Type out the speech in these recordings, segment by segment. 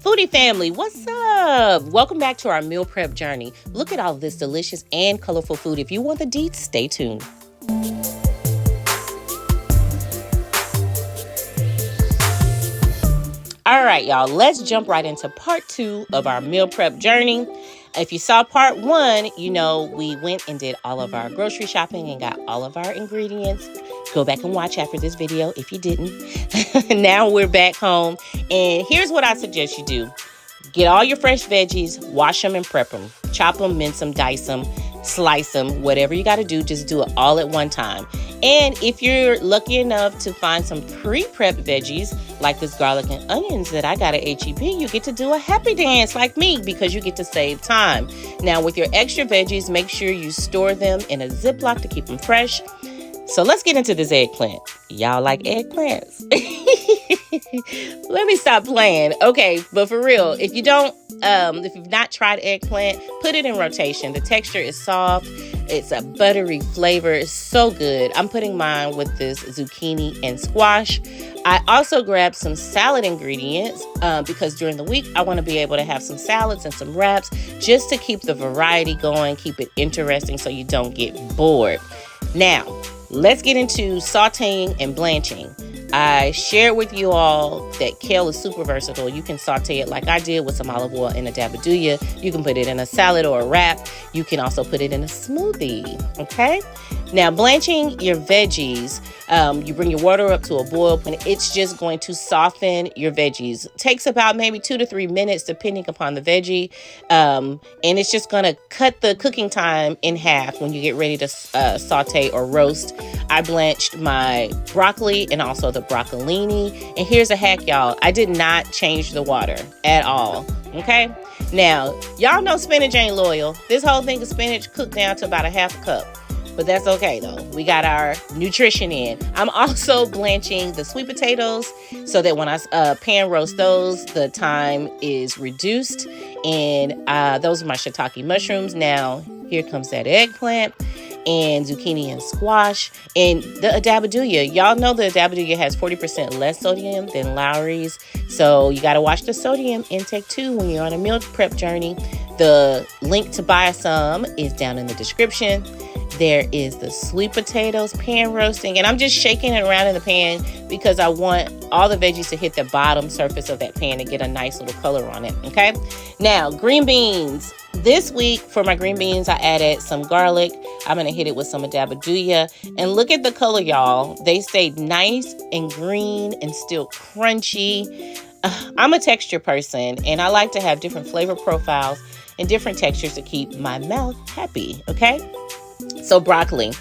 Foodie family, what's up? Welcome back to our meal prep journey. Look at all this delicious and colorful food. If you want the deets, stay tuned. All right, y'all, let's jump right into part 2 of our meal prep journey. If you saw part 1, you know we went and did all of our grocery shopping and got all of our ingredients. Go back and watch after this video if you didn't. Now we're back home, and here's what I suggest you do. Get all your fresh veggies, wash them and prep them. Chop them, mince them, dice them, slice them, whatever you got to do, just do it all at one time. And if you're lucky enough to find some pre-prepped veggies, like this garlic and onions that I got at H-E-B, you get to do a happy dance like me because you get to save time. Now, with your extra veggies, make sure you store them in a Ziploc to keep them fresh. So let's get into this eggplant. Y'all like eggplants? Let me stop playing. Okay, but for real, if you've not tried eggplant, put it in rotation. The texture is soft. It's a buttery flavor. It's so good. I'm putting mine with this zucchini and squash. I also grabbed some salad ingredients because during the week, I want to be able to have some salads and some wraps just to keep the variety going, keep it interesting so you don't get bored. Now, let's get into sauteing and blanching. I shared with you all that kale is super versatile. You can saute it like I did with some olive oil and a dabaduya. You can put it in a salad or a wrap. You can also put it in a smoothie, okay? Now, blanching your veggies, you bring your water up to a boil point. It's just going to soften your veggies. It takes about maybe 2 to 3 minutes depending upon the veggie. And it's just going to cut the cooking time in half when you get ready to saute or roast. I blanched my broccoli and also the broccolini. And here's a hack, y'all. I did not change the water at all. Okay? Now, y'all know spinach ain't loyal. This whole thing of spinach cooked down to about a half a cup. But that's okay, though. We got our nutrition in. I'm also blanching the sweet potatoes so that when I pan roast those, the time is reduced. And those are my shiitake mushrooms. Now, here comes that eggplant and zucchini and squash. And the dabaduya. Y'all know the dabaduya has 40% less sodium than Lowry's. So you got to watch the sodium intake, too, when you're on a meal prep journey. The link to buy some is down in the description. There is the sweet potatoes pan roasting, and I'm just shaking it around in the pan because I want all the veggies to hit the bottom surface of that pan and get a nice little color on it, okay? Now, green beans. This week for my green beans, I added some garlic. I'm going to hit it with some dabaduya, and look at the color, y'all. They stayed nice and green and still crunchy. I'm a texture person, and I like to have different flavor profiles and different textures to keep my mouth happy, okay? So broccoli,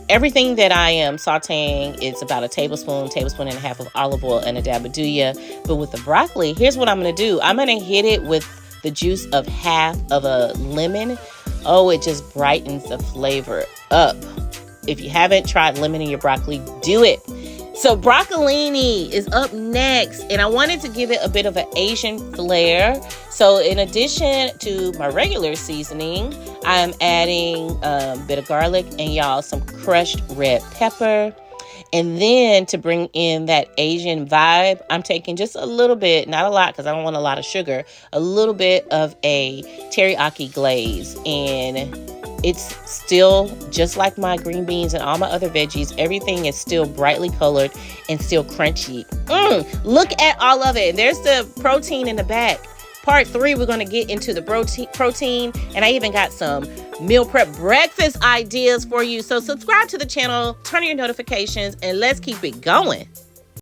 everything that I am sauteing, it's about a tablespoon and a half of olive oil and a dabaduya. But with the broccoli, here's what I'm going to do. I'm going to hit it with the juice of half of a lemon. Oh, it just brightens the flavor up. If you haven't tried lemon in your broccoli, do it. So broccolini is up next, and I wanted to give it a bit of an Asian flair. So in addition to my regular seasoning, I'm adding a bit of garlic and y'all some crushed red pepper. And then to bring in that Asian vibe, I'm taking just a little bit, not a lot because I don't want a lot of sugar, a little bit of a teriyaki glaze. And it's still just like my green beans and all my other veggies. Everything is still brightly colored and still crunchy. Look at all of it. There's the protein in the back. Part 3, we're going to get into the protein. And I even got some meal prep breakfast ideas for you. So subscribe to the channel, turn on your notifications, and let's keep it going.